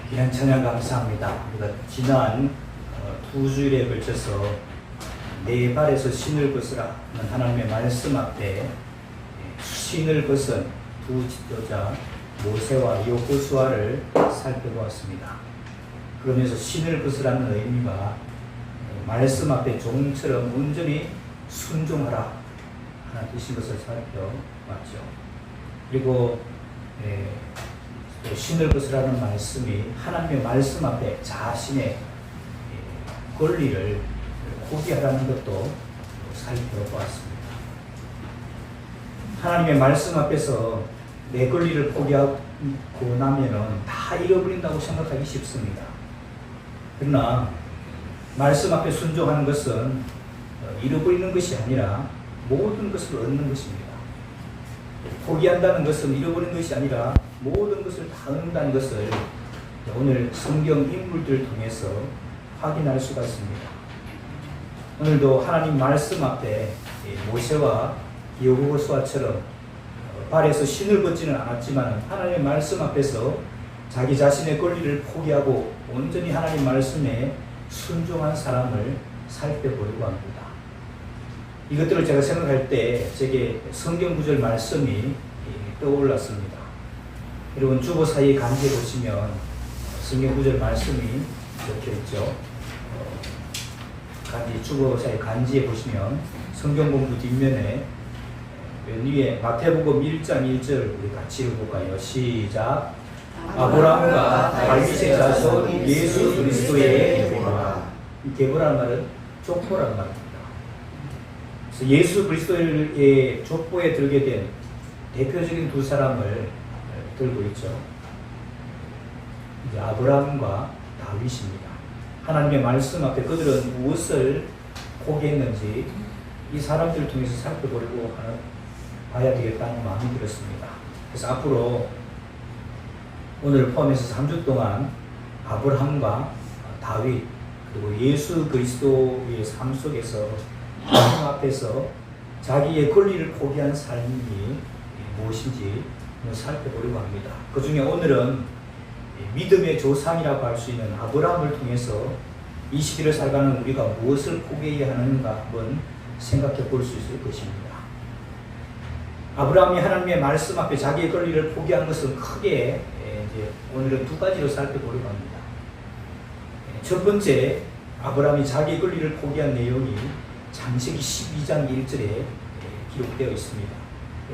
귀한 찬양 감사합니다. 우리가 지난 두 주일에 걸쳐서 내 발에서 신을 벗으라 하는 하나님의 말씀 앞에 신을 벗은 두 지도자 모세와 여호수아를 살펴보았습니다. 그러면서 신을 벗으라는 의미가 말씀 앞에 종처럼 온전히 순종하라 하는 뜻인 것을 살펴봤죠. 그리고 신을 벗으라는 말씀이 하나님의 말씀 앞에 자신의 권리를 포기하라는 것도 살펴보았습니다. 하나님의 말씀 앞에서 내 권리를 포기하고 나면은 다 잃어버린다고 생각하기 쉽습니다. 그러나 말씀 앞에 순종하는 것은 잃어버리는 것이 아니라 모든 것을 얻는 것입니다. 포기한다는 것은 잃어버리는 것이 아니라 모든 것을 다 얻는다는 것을 오늘 성경 인물들을 통해서 확인할 수가 있습니다. 오늘도 하나님 말씀 앞에 모세와 여호수아처럼 발에서 신을 벗지는 않았지만 하나님의 말씀 앞에서 자기 자신의 권리를 포기하고 온전히 하나님 말씀에 순종한 사람을 살펴보려고 합니다. 이것들을 제가 생각할 때 제게 성경 구절 말씀이 떠올랐습니다. 여러분 주보 사이 간지에 보시면 성경 구절 말씀이 적혀있죠. 주보 사이 간지에 보시면 성경 공부 뒷면에 맨 위에 마태복음 1장 1절 우리 같이 읽어볼까요? 시작. 아브라함과 다윗의 자손 예수 그리스도의 계보라. 이 계보라는 말은 족보라는 말입니다. 그래서 예수 그리스도의 족보에 들게 된 대표적인 두 사람을 들고 있죠. 이제 아브라함과 다윗입니다. 하나님의 말씀 앞에 그들은 무엇을 포기했는지 이 사람들을 통해서 살펴보려고 봐야 되겠다는 마음이 들었습니다. 그래서 앞으로 오늘 포함해서 3주 동안 아브라함과 다윗 그리고 예수 그리스도의 삶 속에서 하나님 앞에서 자기의 권리를 포기한 삶이 무엇인지 살펴보려고 합니다. 그 중에 오늘은 믿음의 조상이라고 할 수 있는 아브라함을 통해서 이 시대를 살아가는 우리가 무엇을 포기해야 하는가 한번 생각해 볼 수 있을 것입니다. 아브라함이 하나님의 말씀 앞에 자기의 권리를 포기한 것은 크게 오늘은 두 가지로 살펴보려고 합니다. 첫 번째, 아브라함이 자기의 권리를 포기한 내용이 창세기 12장 1절에 기록되어 있습니다.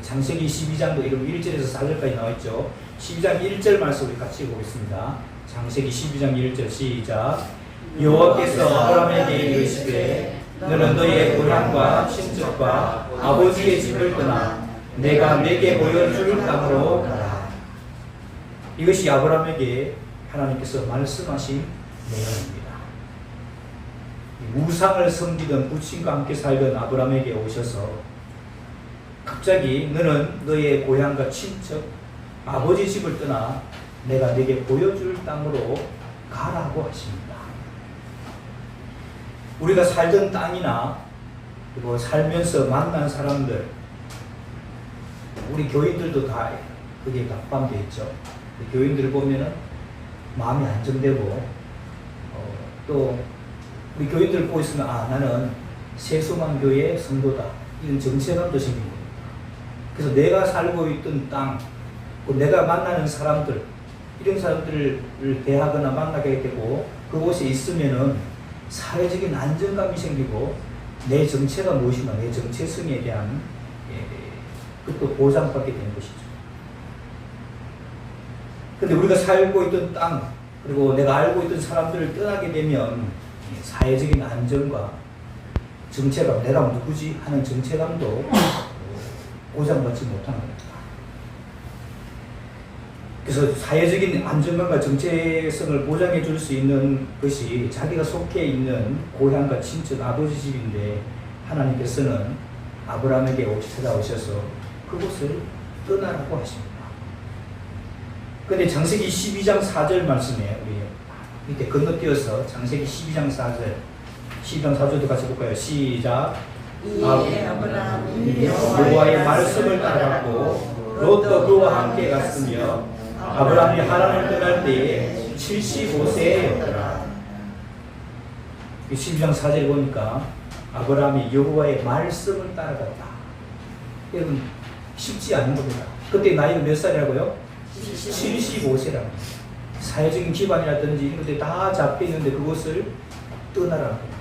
창세기 12장도 이런 1절에서 4절까지 나와있죠. 12장 1절 말씀 우리 같이 보겠습니다. 창세기 12장 1절 시작. 여호와께서 아브라함에게 이르시되 너는 너의 고향과 친척과 아버지의 집을 떠나 내가 내게 보여줄 땅으로 가라. 이것이 아브라함에게 하나님께서 말씀하신 내용입니다. 우상을 섬기던 부친과 함께 살던 아브라함에게 오셔서 갑자기 너는 너의 고향과 친척, 아버지 집을 떠나 내가 내게 보여줄 땅으로 가라고 하십니다. 우리가 살던 땅이나 그리고 살면서 만난 사람들, 우리 교인들도 다 그게 포함되어 있죠. 교인들을 보면은 마음이 안정되고 또 우리 교인들을 보고 있으면 나는 세수만교회 성도다 이런 정체감도 생깁니다. 그래서 내가 살고 있던 땅, 내가 만나는 사람들, 이런 사람들을 대하거나 만나게 되고 그곳에 있으면은 사회적인 안정감이 생기고 내 정체가 무엇인가, 내 정체성에 대한 그것도 보장받게 되는 것이죠. 근데 우리가 살고 있던 땅, 그리고 내가 알고 있던 사람들을 떠나게 되면 사회적인 안정과 정체감, 내가 누구지 하는 정체감도 보장받지 못하는 겁니다. 그래서 사회적인 안정감과 정체성을 보장해 줄 수 있는 것이 자기가 속해 있는 고향과 친척, 아버지 집인데 하나님께서는 아브라함에게 찾아오셔서 그곳을 떠나라고 하십니다. 그런데 창세기 12장 4절 말씀에 우리 밑에 건너뛰어서 창세기 12장 4절 12장 4절도 같이 볼까요? 시작. 여호와의 말씀을 따라갔고 롯도 그와 함께 갔으며 아브라함이 하란을 떠날 때에 75세였더라. 12장 4절에 보니까 아브라함이 여호와의 말씀을 따라갔다. 여러분 쉽지 않은 겁니다. 그때 나이가 몇 살이라고요? 75세라고. 사회적인 기반이라든지 이런 것들이 다 잡혀있는데 그것을 떠나라는 겁니다.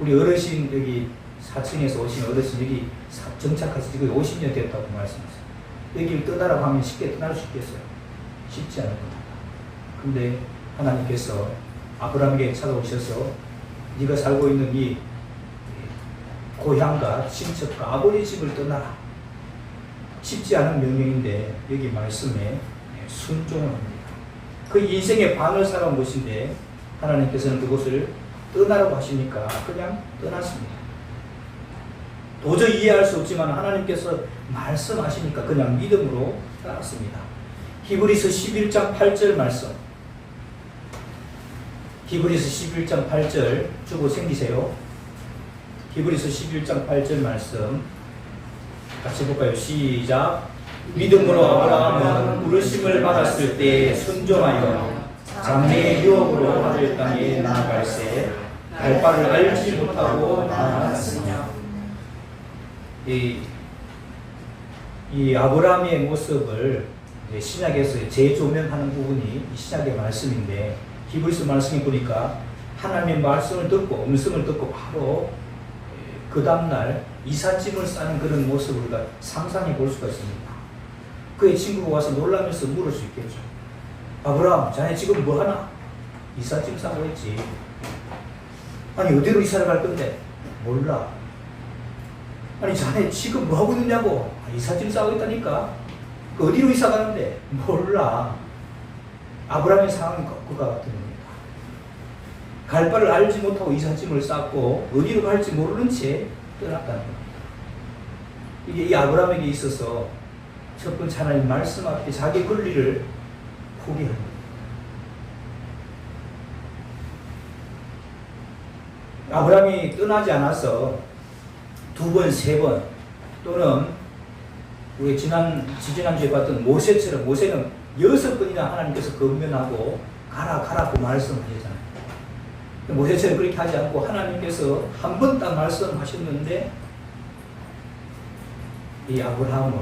우리 어르신 여기 4층에서 오신 어르신 여기 정착하신 지금 50년 됐다고 말씀하셨어요. 여기를 떠나라고 하면 쉽게 떠날 수 있겠어요? 쉽지 않은 겁니다. 근데 하나님께서 아브라함에게 찾아오셔서 네가 살고 있는 이 고향과 친척과 아버지 집을 떠나라. 쉽지 않은 명령인데 여기 말씀에 순종을 합니다. 그 인생의 반을 살아온 것인데 하나님께서는 그것을 떠나라고 하시니까 그냥 떠났습니다. 도저히 이해할 수 없지만 하나님께서 말씀하시니까 그냥 믿음으로 따랐습니다. 히브리서 11장 8절 말씀. 히브리서 11장 8절 주보 생기세요. 히브리서 11장 8절 말씀 같이 볼까요? 시작. 믿음으로 아브라함은 부르심을 받았을 때 순종하여 장래의 유업으로 하늘 땅에 나아갈새 갈 바를 알지 못하고 나아갔으며. 이 아브라함의 모습을 신약에서 재조명하는 부분이 이 신약의 말씀인데 히브리서 말씀에 보니까 하나님의 말씀을 듣고 음성을 듣고 바로 그 다음날 이삿짐을 싸는 그런 모습을 우리가 상상해 볼 수가 있습니다. 그의 친구가 와서 놀라면서 물을 수 있겠죠. 아브라함, 자네 지금 뭐 하나? 이삿짐 싸고 있지. 아니 어디로 이사를 갈 건데? 몰라. 아니 자네 지금 뭐 하고 있느냐고? 이삿짐 싸고 있다니까. 그 어디로 이사 가는데? 몰라. 아브라함의 상황이 그와 같은 겁니다. 갈 바를 알지 못하고 이삿짐을 쌌고 어디로 갈지 모르는 채 떠났다는 겁니다. 이게 이 아브라함에게 있어서 첫 번째 하나님 말씀 앞에 자기 권리를 포기합니다. 아브라함이 떠나지 않아서 두 번, 세 번 또는 우리 지지난주에 봤던 모세처럼 모세는 6번이나 하나님께서 건면하고 가라고 말씀하셨잖아요. 모세처럼 그렇게 하지 않고 하나님께서 한 번 딱 말씀하셨는데 이 아브라함은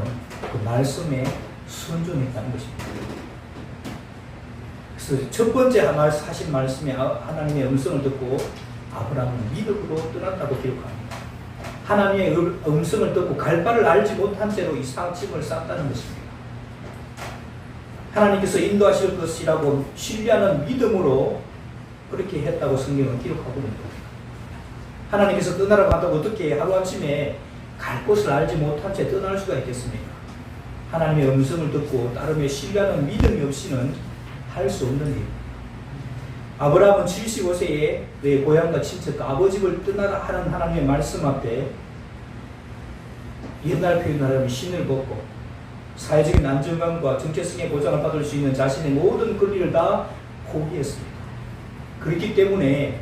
그 말씀에 순종했다는 것입니다. 그래서 첫 번째 하신 말씀에 하나님의 음성을 듣고 아브라함은 믿음으로 떠났다고 기록합니다. 하나님의 음성을 듣고 갈 바를 알지 못한 채로 이삭집을 쌌다는 것입니다. 하나님께서 인도하실 것이라고 신뢰하는 믿음으로 그렇게 했다고 성경은 기록하고 있는 겁니다. 하나님께서 떠나라고 한다고 어떻게 하루아침에 갈 곳을 알지 못한 채 떠날 수가 있겠습니까? 하나님의 음성을 듣고 따르며 신뢰하는 믿음이 없이는 할 수 없는 일. 아브라함은 75세에 내 고향과 친척과 아버지를 떠나라 하는 하나님의 말씀 앞에 옛날 표현하자면 신을 벗고 사회적인 안정감과 정체성의 보장을 받을 수 있는 자신의 모든 권리를 다 포기했습니다. 그렇기 때문에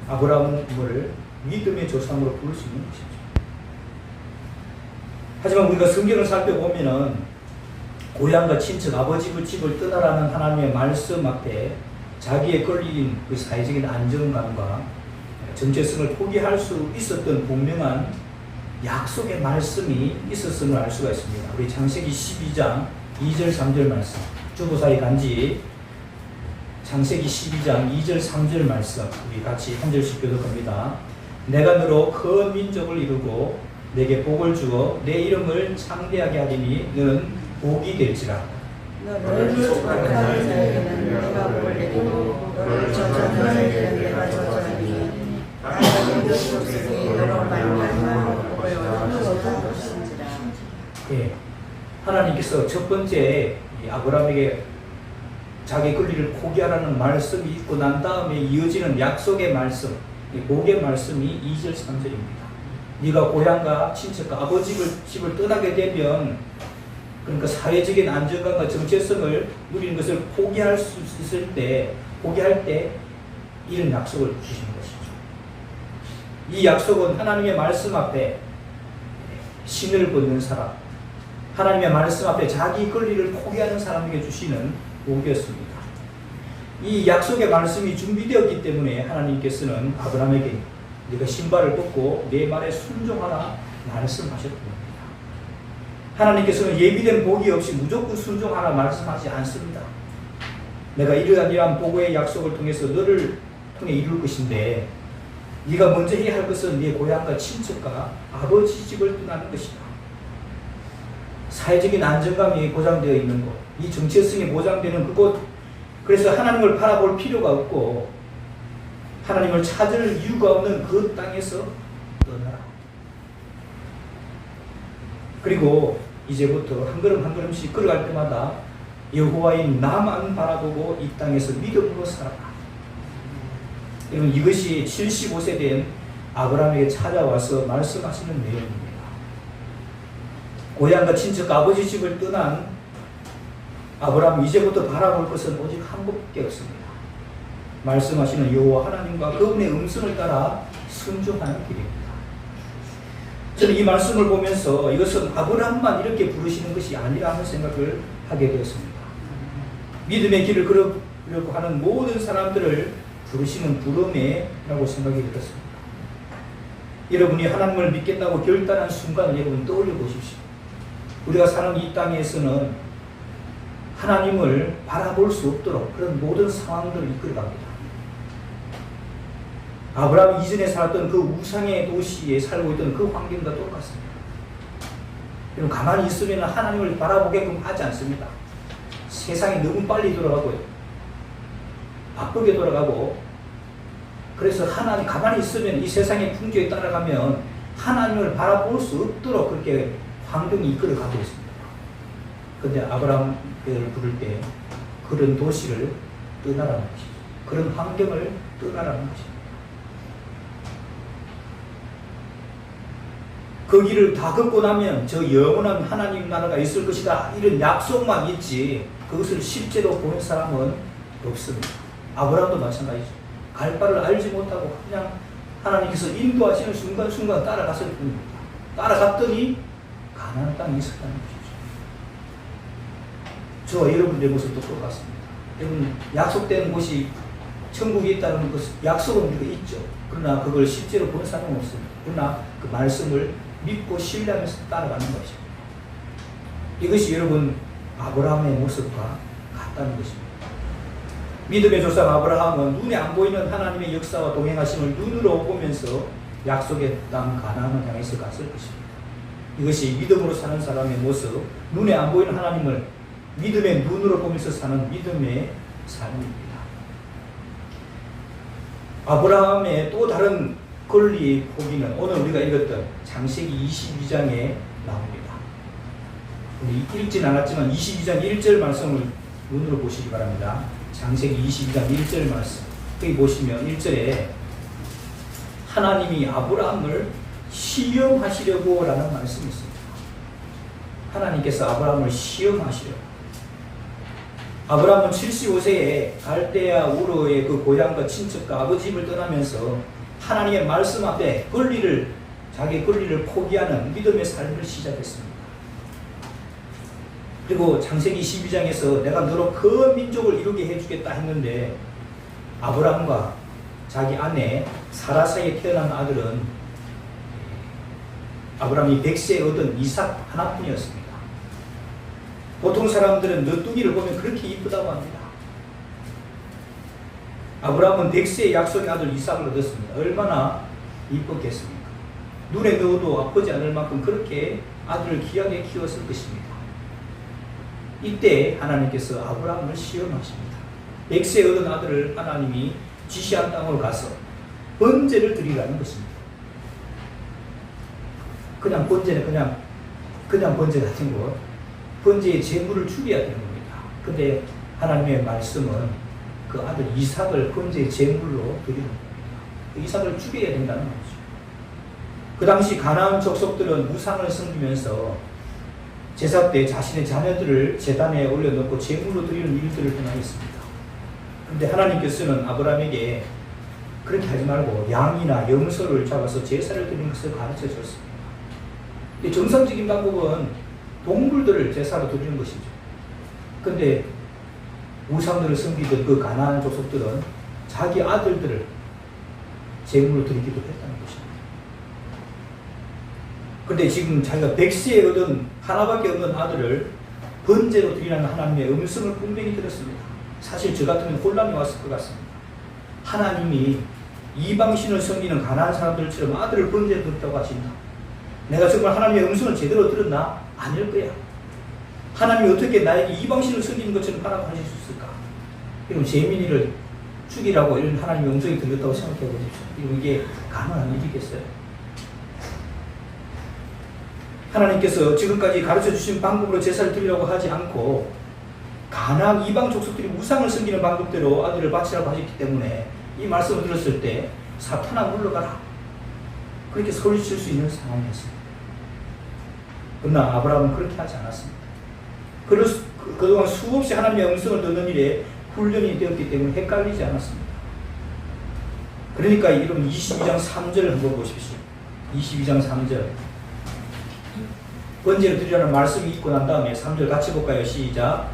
아브라함을 믿음의 조상으로 부를 수 있는 것이죠. 하지만 우리가 성경을 살펴보면은 고향과 친척, 아버지 집을 떠나라는 하나님의 말씀 앞에 자기의 권리인 그 사회적인 안정감과 정체성을 포기할 수 있었던 분명한 약속의 말씀이 있었음을 알 수가 있습니다. 우리 창세기 12장 2절 3절 말씀 주보사의 간지 창세기 12장 2절 3절 말씀 우리 같이 한 절씩 교독합니다. 내가 너로 큰 민족을 이루고 내게 복을 주어 내 이름을 창대하게 하리니 너는 복이 될지라. 너를 축복하는 자에게는 내가 복을 내리고 너를 저주하는 자에게는 내가 저주하리니 하나님 그 족속이 너로 말미암아 복을 얻을 것인지라. 예, 하나님께서 첫 번째 아브라함에게 자기 권리를 포기하라는 말씀이 있고 난 다음에 이어지는 약속의 말씀, 복의 말씀이 2절 3절입니다. 네가 고향과 친척과 아버지 집을 떠나게 되면 그러니까 사회적인 안정감과 정체성을 누리는 것을 포기할 수 있을 때, 포기할 때 이런 약속을 주시는 것이죠. 이 약속은 하나님의 말씀 앞에 신을 벗는 사람, 하나님의 말씀 앞에 자기 권리를 포기하는 사람에게 주시는 복이었습니다. 이 약속의 말씀이 준비되었기 때문에 하나님께서는 아브라함에게 네가 신발을 벗고 내 말에 순종하라 말씀하셨던 겁니다. 하나님께서는 예비된 복이 없이 무조건 순종하라 말씀하지 않습니다. 내가 이러한 보고의 약속을 통해서 너를 통해 이룰 것인데 네가 먼저 해야 할 것은 네 고향과 친척과 아버지 집을 떠나는 것이다. 사회적인 안정감이 보장되어 있는 곳, 이 정체성이 보장되는 그곳, 그래서 하나님을 바라볼 필요가 없고 하나님을 찾을 이유가 없는 그 땅에서 떠나라. 그리고 이제부터 한 걸음 한 걸음씩 걸어갈 때마다 여호와인 나만 바라보고 이 땅에서 믿음으로 살아라. 여러분, 이것이 75세 된 아브라함에게 찾아와서 말씀하시는 내용입니다. 고향과 친척 아버지 집을 떠난 아브라함, 이제부터 바라볼 것은 오직 한 곳밖에 없습니다. 말씀하시는 여호와 하나님과 그분의 음성을 따라 순종하는 길입니다. 저는 이 말씀을 보면서 이것은 아브라함만 이렇게 부르시는 것이 아니라는 생각을 하게 되었습니다. 믿음의 길을 걸으려고 하는 모든 사람들을 부르시는 부름이라고 생각이 들었습니다. 여러분이 하나님을 믿겠다고 결단한 순간을 여러분 떠올려 보십시오. 우리가 사는 이 땅에서는 하나님을 바라볼 수 없도록 그런 모든 상황들을 이끌어갑니다. 아브라함이 이전에 살았던 그 우상의 도시에 살고 있던 그 환경과 똑같습니다. 여러분, 가만히 있으면 하나님을 바라보게끔 하지 않습니다. 세상이 너무 빨리 돌아가고요. 바쁘게 돌아가고, 그래서 하나님 가만히 있으면 이 세상의 풍조에 따라가면 하나님을 바라볼 수 없도록 그렇게 환경이 이끌어가고 있습니다. 그런데 아브라함을 부를 때 그런 도시를 떠나라는 것이죠. 그런 환경을 떠나라는 것입니다. 그 길을 다 걷고 나면 저 영원한 하나님 나라가 있을 것이다, 이런 약속만 있지 그것을 실제로 본 사람은 없습니다. 아브라함도 마찬가지죠. 갈 바를 알지 못하고 그냥 하나님께서 인도하시는 순간순간 따라갔을 뿐입니다. 따라갔더니 가나안 땅에 있었다는 것이죠. 저와 여러분들의 모습도 똑같습니다. 여러분, 약속되는 곳이 천국에 있다는 것, 약속은 우리가 있죠. 그러나 그걸 실제로 본 사람은 없습니다. 그러나 그 말씀을 믿고 신뢰하면서 따라가는 것입니다. 이것이 여러분 아브라함의 모습과 같다는 것입니다. 믿음의 조상 아브라함은 눈에 안 보이는 하나님의 역사와 동행하심을 눈으로 보면서 약속의 땅 가나안을 향해서 갔을 것입니다. 이것이 믿음으로 사는 사람의 모습, 눈에 안 보이는 하나님을 믿음의 눈으로 보면서 사는 믿음의 삶입니다. 아브라함의 또 다른 권리의 포기는 오늘 우리가 읽었던 창세기 22장에 나옵니다. 우리 읽진 않았지만 22장 1절 말씀을 눈으로 보시기 바랍니다. 창세기 22장 1절 말씀. 여기 보시면 1절에 하나님이 아브라함을 시험하시려고 라는 말씀이 있습니다. 하나님께서 아브라함을 시험하시려고. 아브라함은 75세에 갈대아 우르의 그 고향과 친척과 아버지 집을 떠나면서 하나님의 말씀 앞에 자기 권리를 포기하는 믿음의 삶을 시작했습니다. 그리고 창세기 12장에서 내가 너로 큰 민족을 이루게 해주겠다 했는데 아브라함과 자기 아내 사라 사이에 태어난 아들은 아브라함이 100세에 얻은 이삭 하나뿐이었습니다. 보통 사람들은 너뚱이를 보면 그렇게 이쁘다고 합니다. 아브라함은 100세의 약속의 아들 이삭을 얻었습니다. 얼마나 이뻤겠습니까? 눈에 넣어도 아프지 않을 만큼 그렇게 아들을 귀하게 키웠을 것입니다. 이때 하나님께서 아브라함을 시험하십니다. 100세에 얻은 아들을 하나님이 지시한 땅으로 가서 번제를 드리라는 것입니다. 그냥 번제는 그냥 번제 같은 거, 번제의 제물을 죽여야 되는 겁니다. 근데 하나님의 말씀은 그 아들 이삭을 번제의 제물로 드리는 겁니다. 이삭을 죽여야 된다는 거죠. 그 당시 가나안 족속들은 우상을 섬기면서 제사 때 자신의 자녀들을 제단에 올려놓고 제물로 드리는 일들을 행하였습니다. 그런데 하나님께서는 아브라함에게 그렇게 하지 말고 양이나 염소를 잡아서 제사를 드리는 것을 가르쳐 줬습니다. 정상적인 방법은 동물들을 제사로 드리는 것이죠. 근데 우상들을 섬기던 그 가나안 족속들은 자기 아들들을 제물로 드리기도 했다는 것입니다. 근데 지금 자기가 백세에 얻은 하나밖에 없는 아들을 번제로 드리라는 하나님의 음성을 분명히 들었습니다. 사실 저 같으면 혼란이 왔을 것 같습니다. 하나님이 이방신을 섬기는 가난한 사람들처럼 아들을 번제로 드렸다고 하신다. 내가 정말 하나님의 음성을 제대로 들었나? 아닐 거야. 하나님이 어떻게 나에게 이방신을 섬기는 것처럼 허락하실 수 있을까? 그럼 재민이를 죽이라고 이런 하나님의 음성이 들렸다고 생각해 보십시오. 이게 가능한 일이겠어요? 하나님께서 지금까지 가르쳐 주신 방법으로 제사를 드리라고 하지 않고 가나안 이방 족속들이 우상을 섬기는 방법대로 아들을 바치라고 하셨기 때문에 이 말씀을 들었을 때 사탄아 물러가라, 그렇게 소리칠 수 있는 상황이었습니다. 그러나 아브라함은 그렇게 하지 않았습니다. 그동안 수없이 하나님의 음성을 듣는 일에 훈련이 되었기 때문에 헷갈리지 않았습니다. 그러니까 여러분 22장 3절을 한번 보십시오. 22장 3절 번제를 드리라는 말씀이 있고 난 다음에 3절 같이 볼까요? 시작.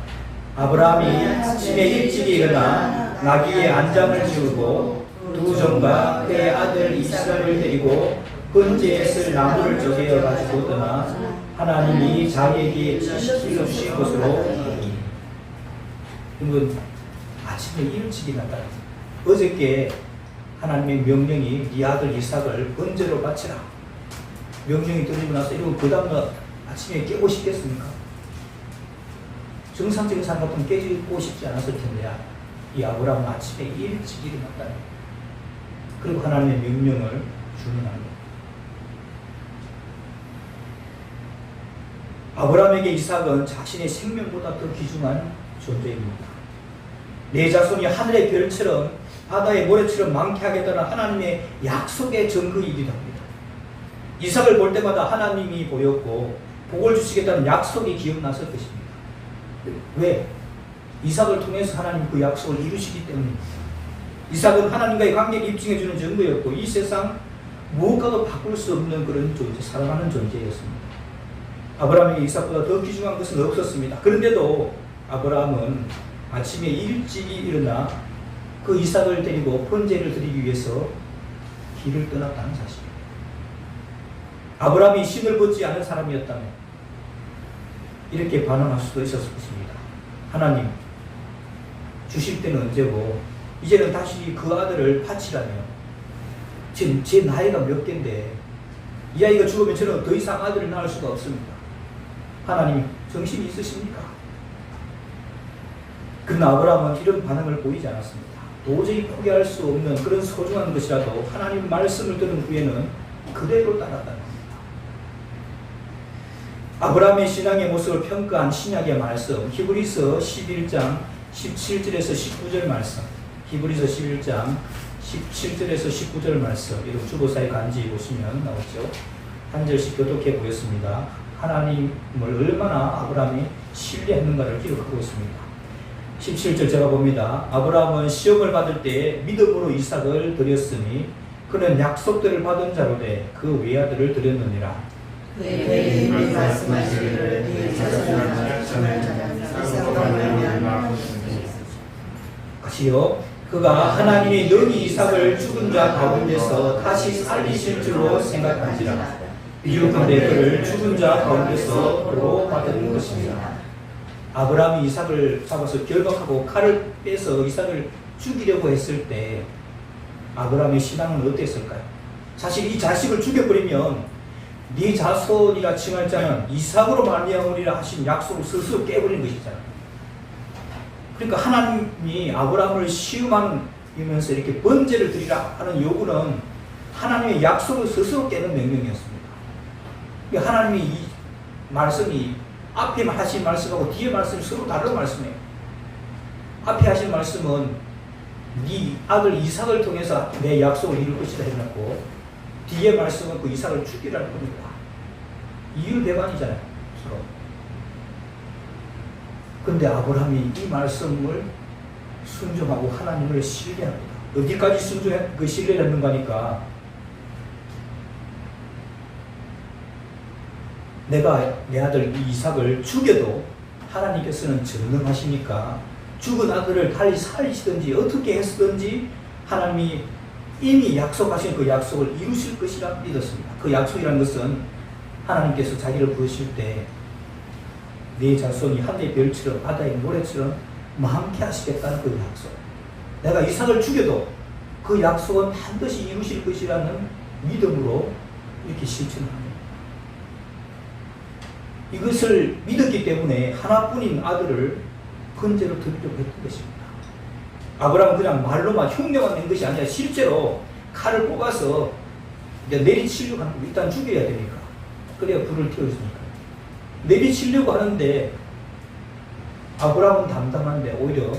아브라함이 아침에 일찍 일어나 나귀의 안장을 지우고 두 종과 그의 아들 이삭을 데리고 번제에 쓸 나무를 쪼개어 가지고 떠나 하나님이 자기에게 지시주신 곳으로 이건 아침에 일찍 일어났다. 어저께 하나님의 명령이 네 아들 이삭을 번제로 바치라 명령이 들리고 나서 이러고 그 다음날 아침에 깨고 싶겠습니까? 정상적인 사람 같으면 깨고 싶지 않았을 텐데 이 아브라함은 아침에 일찍 일어났다. 그리고 하나님의 명령을 준행한 것. 아브라함에게 이삭은 자신의 생명보다 더 귀중한 존재입니다. 내 자손이 하늘의 별처럼 바다의 모래처럼 많게 하겠다는 하나님의 약속의 증거이기도 합니다. 이삭을 볼 때마다 하나님이 보였고 복을 주시겠다는 약속이 기억났을 것입니다. 왜? 이삭을 통해서 하나님 그 약속을 이루시기 때문입니다. 이삭은 하나님과의 관계를 입증해주는 증거였고 이 세상 무엇과도 바꿀 수 없는 그런 존재, 사랑하는 존재였습니다. 아브라함에게 이삭보다 더 귀중한 것은 없었습니다. 그런데도 아브라함은 아침에 일찍 일어나 그 이삭을 데리고 번제를 드리기 위해서 길을 떠났다는 사실입니다. 아브라함이 신을 벗지 않은 사람이었다면 이렇게 반응할 수도 있었을 것입니다. 하나님, 주실 때는 언제고 이제는 다시 그 아들을 바치라며 지금 제 나이가 몇 개인데 이 아이가 죽으면 저는 더 이상 아들을 낳을 수가 없습니다. 하나님, 정신이 있으십니까? 그러나 아브라함은 이런 반응을 보이지 않았습니다. 도저히 포기할 수 없는 그런 소중한 것이라도 하나님 말씀을 들은 후에는 그대로 따랐다는 겁니다. 아브라함의 신앙의 모습을 평가한 신약의 말씀, 히브리서 11장 17절에서 19절 말씀, 히브리서 11장 17절에서 19절 말씀, 이런 주보사의 간지 보시면 나오죠. 한 절씩 교독해 보겠습니다. 하나님을 얼마나 아브라함이 신뢰했는가를 기록하고 있습니다. 17절 제가 봅니다. 아브라함은 시험을 받을 때 믿음으로 이삭을 드렸으니 그는 약속들을 받은 자로 돼 그 외아들을 드렸느니라. 내 말씀하시기를 네 자손을 같이요. 그가 하나님이 너희 이삭을 죽은 자 가운데서 다시 살리실 줄로 생각한지라. 비유컨대 그를 죽은 자 가운데서 도로 받은 것입니다. 아브라함이 이삭을 잡아서 결박하고 칼을 빼서 이삭을 죽이려고 했을 때 아브라함의 신앙은 어땠을까요? 사실 이 자식을 죽여버리면 네 자손이라 칭할 자는 이삭으로 말미암으리라 하신 약속을 스스로 깨버린 것이잖아요. 그러니까 하나님이 아브라함을 시험하면서 이렇게 번제를 드리라 하는 요구는 하나님의 약속을 스스로 깨는 명령이었습니다. 그러니까 하나님이 이 말씀이 앞에 하신 말씀하고 뒤에 말씀이 서로 다른 말씀이에요. 앞에 하신 말씀은 네 아들 이삭을 통해서 내 약속을 이룰 것이다 해놓고 뒤에 말씀은 그 이삭을 죽이라는 겁니다. 이율배반이잖아요, 서로. 근데 아브라함이 이 말씀을 순종하고 하나님을 신뢰합니다. 어디까지 신뢰를 했는가 하니까 내가 내 아들 이삭을 죽여도 하나님께서는 전능하시니까 죽은 아들을 다시 살리시든지 어떻게 했든지 하나님이 이미 약속하신 그 약속을 이루실 것이라 믿었습니다. 그 약속이라는 것은 하나님께서 자기를 부르실 때 네 자손이 하늘의 별처럼 바다의 모래처럼 많게 하시겠다는 그 약속. 내가 이삭을 죽여도 그 약속은 반드시 이루실 것이라는 믿음으로 이렇게 실천합니다. 이것을 믿었기 때문에 하나뿐인 아들을 번제로 드리려고 했던 것입니다. 아브라함은 그냥 말로만 흉내만 낸 것이 아니라 실제로 칼을 뽑아서 이제 내리치려고 하는 거 일단 죽여야 되니까. 그래야 불을 태워주니까. 내리치려고 하는데 아브라함은 담담한데 오히려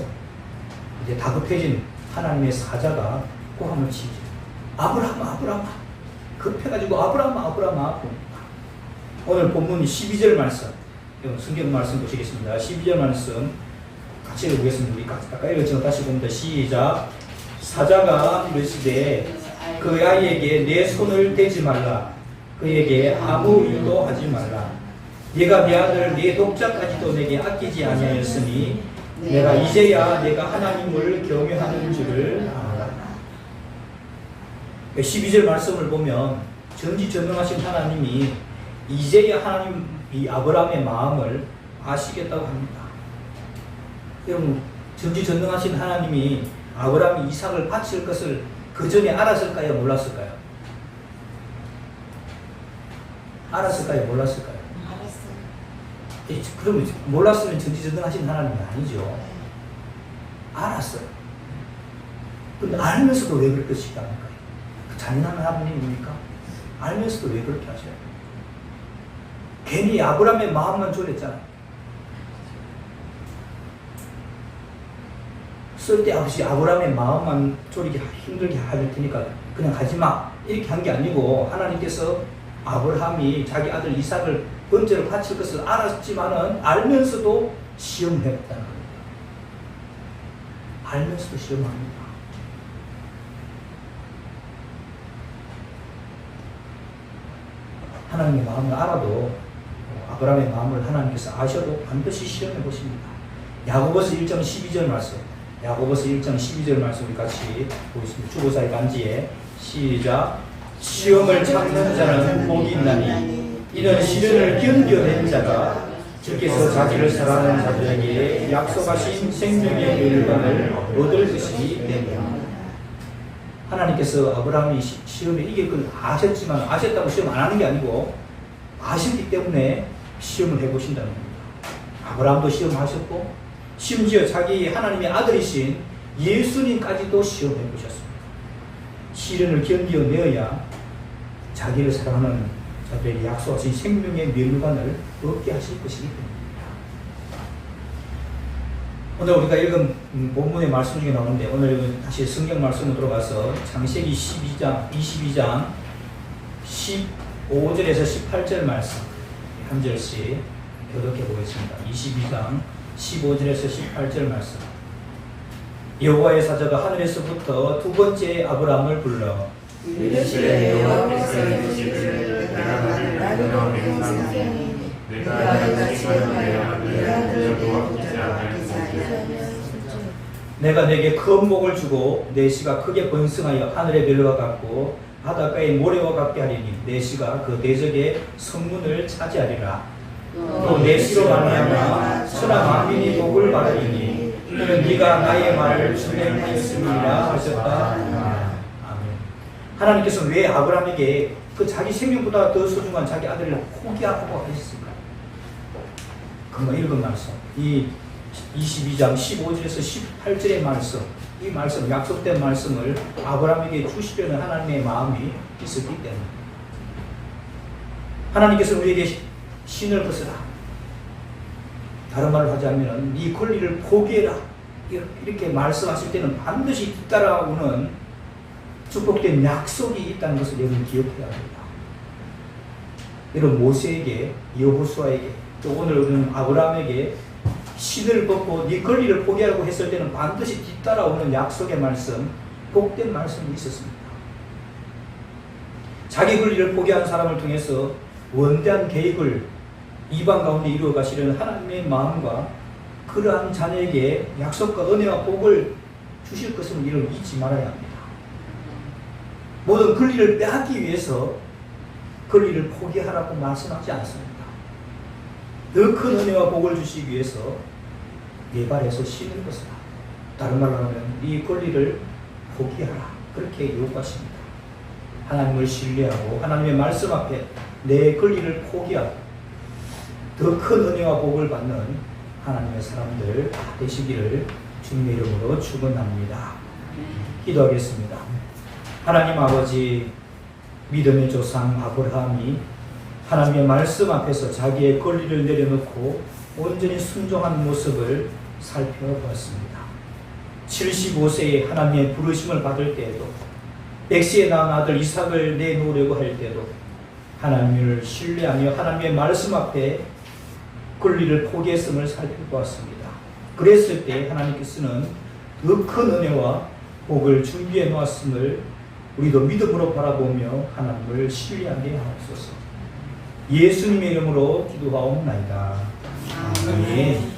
이제 다급해진 하나님의 사자가 고함을 치죠. 아브라함아 급해가지고 아브라함아 오늘 본문 12절 말씀 성경 말씀 보시겠습니다. 12절 말씀 같이 읽어보겠습니다. 우리 아까 읽었지만 다시 봅니다. 시작. 사자가 이르시되 그 아이에게 내 손을 대지 말라. 그에게 아무 일도 하지 말라. 네가 내 아들 네 독자까지도 내게 아끼지 아니하였으니 내가 이제야 내가 하나님을 경외하는 줄을 알아. 12절 말씀을 보면 전지전능하신 하나님이 이제야 하나님 이 아브라함의 마음을 아시겠다고 합니다. 여러분 전지전능하신 하나님이 아브라함이 이삭을 바칠 것을 그 전에 알았을까요? 몰랐을까요? 알았을까요? 몰랐을까요? 그럼 몰랐으면 전지전능하신 하나님이 아니죠. 알았어요. 근데 알면서도 왜 그렇게 하실까요? 잔인한 하나님입니까? 알면서도 왜 그렇게 하셔요? 괜히 아브라함의 마음만 졸였잖아요. 쓸데없이 아브라함의 마음만 졸이게 힘들게 할 테니까 그냥 가지마 이렇게 한 게 아니고 하나님께서 아브라함이 자기 아들 이삭을 번제로 바칠 것을 알았지만은 알면서도 시험했다는 겁니다. 알면서도 시험합니다. 하나님의 마음을 알아도 아브라함의 마음을 하나님께서 아셔도 반드시 시험해 보십니다. 야고보서 1장 12절 말씀, 야고보서 1장 12절 말씀 우리 같이 보겠습니다. 주보사의 간지에 시작. 시험을 참는 자는 복이 있나니 이는 시련을 견뎌낸 자가 주께서 자기를 사랑하는 자들에게 약속하신 생명의 열반을 얻을 것이기 때문입니다. 하나님께서 아브라함이 시험에 이길 걸 아셨지만 아셨다고 시험 안 하는 게 아니고 아셨기 때문에 시험을 해보신다는 겁니다. 아브라함도 시험하셨고 심지어 자기 하나님의 아들이신 예수님까지도 시험해 보셨습니다. 시련을 견뎌내어야 자기를 사랑하는 자들에게 약속하신 생명의 면류관을 얻게 하실 것이기 때문입니다. 오늘 우리가 읽은 본문의 말씀 중에 나오는데 오늘 다시 성경 말씀으로 들어가서 창세기 22장 15절에서 18절 말씀 한 절씩 교독해 보겠습니다. 22장 15절에서 18절 말씀. 여호와의 사자가 하늘에서부터 두 번째 아브라함을 불러 이르시되 여호와께서 이르시기를 나는 너의 평생에 네가 같이 하여 네 아들을 돕지 않을 내가 내게 큰 복을 주고 내 씨가 크게 번성하여 하늘의 별과 같고 바닷가의 모래와 같게 하리니 내 씨가 그 대적의 성문을 차지하리라. 또 내 씨로 말미암아 천하 만민이 복을 받으리니 이는 네가 나의 말을 준행하였음이라 하셨다. 아멘. 하나님께서 왜 아브라함에게 그 자기 생명보다 더 소중한 자기 아들을 포기하고 하셨을까요? 그거 읽은 말씀. 이 22장 15절에서 18절의 말씀, 이 말씀, 약속된 말씀을 아브라함에게 주시려는 하나님의 마음이 있었기 때문에 하나님께서 우리에게 신을 벗으라. 다른 말로 하자면 네 권리를 포기해라. 이렇게 말씀하실 때는 반드시 뒤따라오는 축복된 약속이 있다는 것을 여러분 기억해야 합니다. 여러분 모세에게, 여호수아에게, 또 오늘 우리는 아브라함에게 신을 벗고 네 권리를 포기하라고 했을 때는 반드시 뒤따라오는 약속의 말씀, 복된 말씀이 있었습니다. 자기 권리를 포기한 사람을 통해서 원대한 계획을 이방 가운데 이루어 가시려는 하나님의 마음과 그러한 자녀에게 약속과 은혜와 복을 주실 것을 이를 잊지 말아야 합니다. 모든 권리를 빼앗기 위해서 권리를 포기하라고 말씀하지 않습니다. 더 큰 은혜와 복을 주시기 위해서 네 발에서 쉬는 것이다. 다른 말로 하면 네 권리를 포기하라. 그렇게 요구하십니다. 하나님을 신뢰하고 하나님의 말씀 앞에 내 권리를 포기하고 더 큰 은혜와 복을 받는 하나님의 사람들 되시기를 주님의 이름으로 축원합니다. 기도하겠습니다. 하나님 아버지, 믿음의 조상 아브라함이 하나님의 말씀 앞에서 자기의 권리를 내려놓고 온전히 순종한 모습을 살펴보았습니다. 75세에 하나님의 부르심을 받을 때에도 100세에 낳은 아들 이삭을 내놓으려고 할 때도 하나님을 신뢰하며 하나님의 말씀 앞에 권리를 포기했음을 살펴보았습니다. 그랬을 때 하나님께서는 더 큰 은혜와 복을 준비해 놓았음을 우리도 믿음으로 바라보며 하나님을 신뢰하게 하옵소서. 예수님의 이름으로 기도하옵나이다. 아멘.